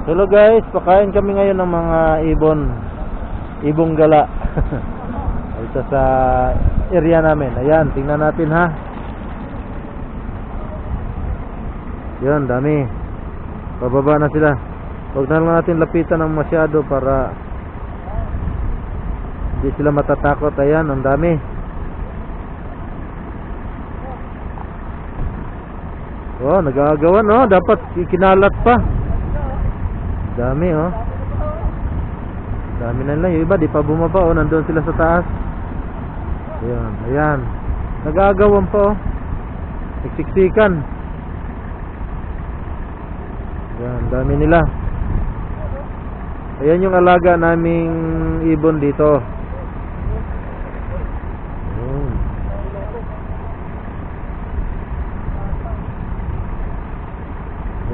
Hello guys, pakain kami ngayon ng mga ibong gala. Ito sa area namin. Ayan, tingnan natin ha. Yan, dami. Pababa na sila. Huwag na lang natin lapitan ng masyado para hindi sila matatakot. Ayan, ang dami. Oh, nagagawan oh, dapat ikinalat pa. Dami oh. Dami na lang. Yung iba di pa bumaba oh, nandoon sila sa taas. Ayan, ayan. Nagagawan pa oh. Siksikan. Ayan, dami nila. Ayan yung alaga naming ibon dito.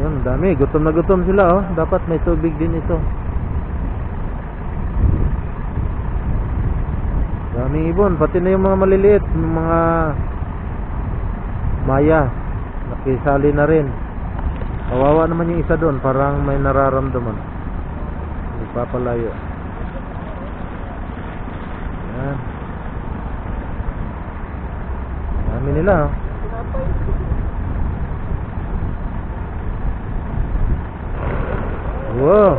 Ayan, dami. Gutom na gutom sila oh. Dapat may tubig din ito. Daming ibon. Pati na yung mga maliliit, mga maya, nakisali na rin. Kawawa naman yung isa doon. Parang may nararamdaman. Hindi papalayo. Ayan. Dami nila oh. Wow.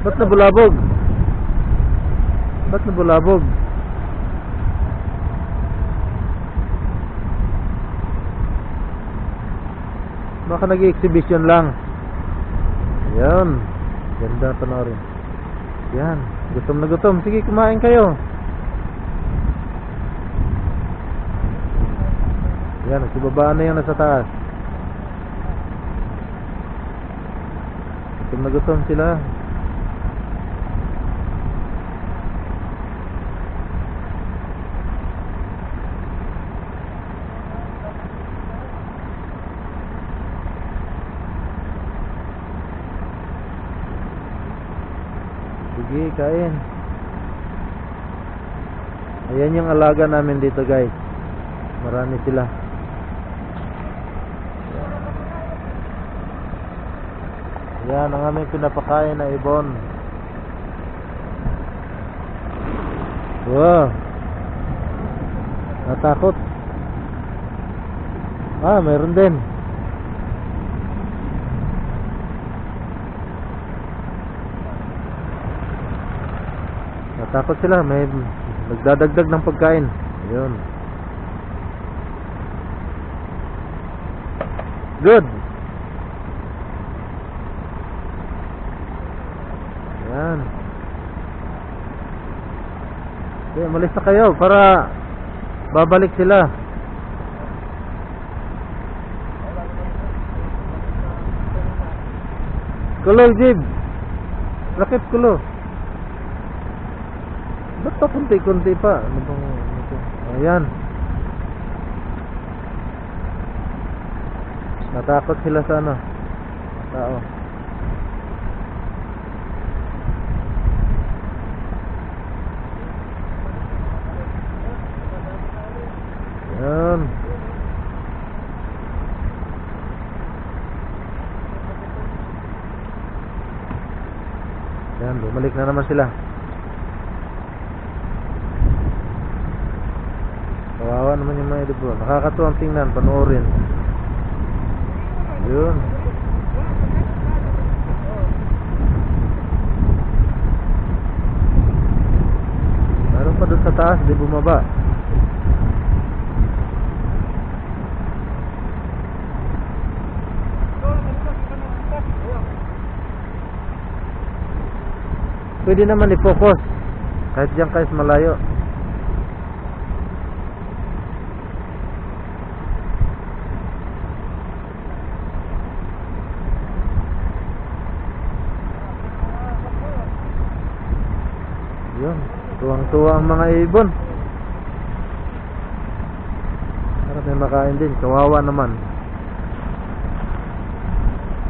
Ba't nabulabog? Ba't nabulabog? Baka nag-exhibition lang. Ayan. Ganda panoorin. Yan. Gutom na gutom. Sige, kumain kayo. Yan. Nagsibabaan na yan nasa taas. Gutom na gutom sila. Sige, kain. Ayan yung alaga namin dito guys. Marami sila. Yan ang aming pinapakain na ibon. Wow. Natakot. Ah, mayroon din. Natakot sila. May nagdadagdag ng pagkain. Ayun. Good. Yan. Okay, malis na kayo para babalik sila. Kulo, Jib. Rakit kulo. Ba't pa kunti-kunti pa? Ano bang... Ayan. Natakot sila sa ano? Tao. Ayan. Ayan, bumalik na naman sila. Kawawa naman yung mga ibon. Nakakatuwang tingnan, panoorin. Yun. Meron pa doon sa taas, di bumaba. Pwede naman i-focus kahit diyan guys malayo. Yun, tuwang-tuwa ang mga ibon. Para may makain din, kawawa naman.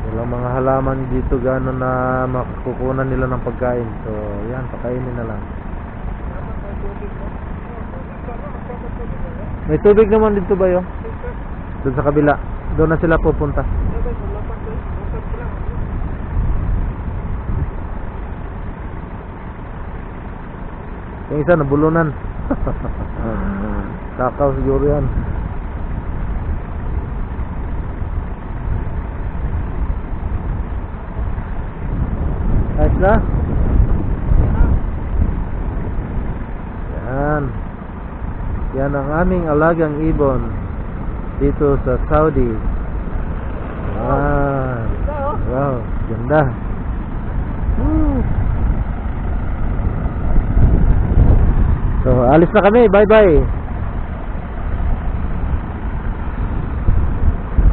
Walang mga halaman dito gano'n na makukunan nila ng pagkain. So, yan, pakainin na lang. May tubig naman dito ba yun? Doon sa kabila. Doon na sila pupunta. Yung isa nabulunan. Takaw siguro yan. Ayos na? Yan. Yan ang aming alagang ibon dito sa Saudi. Wow, ganda. So, alis na kami. Bye-bye.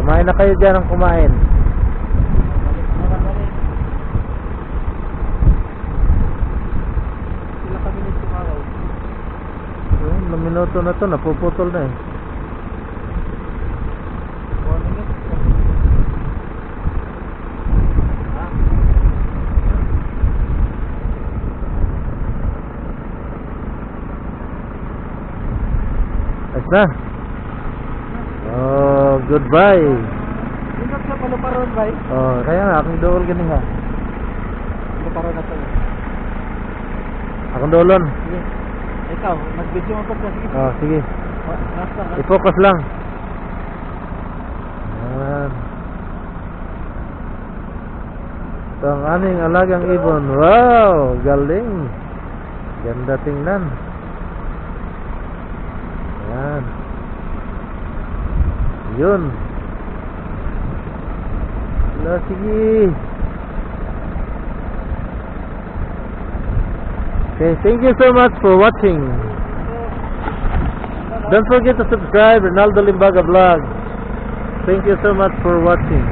Kumain na kayo dyan ng kumain. Sila kami nagtumaraw. Ilang minuto na to, napuputol na eh. 1 minute. Ayos na. Oh, goodbye. Ingat sa paluparon, bay. Oh, kaya nga, akong dool ganing ha. Paluparon na to. Akong doolon. Sige. Ikaw, nag-video mo pa siya. Sige. Oh, sige. Rasta. I-focus lang. Yan. Ito ang aming alagang ibon. Wow, galing. Ganda tingnan. Yan. Yun. Wala, sige. Okay, thank you so much for watching. Don't forget to subscribe, Ronaldo Limbaga Vlog. Thank you so much for watching.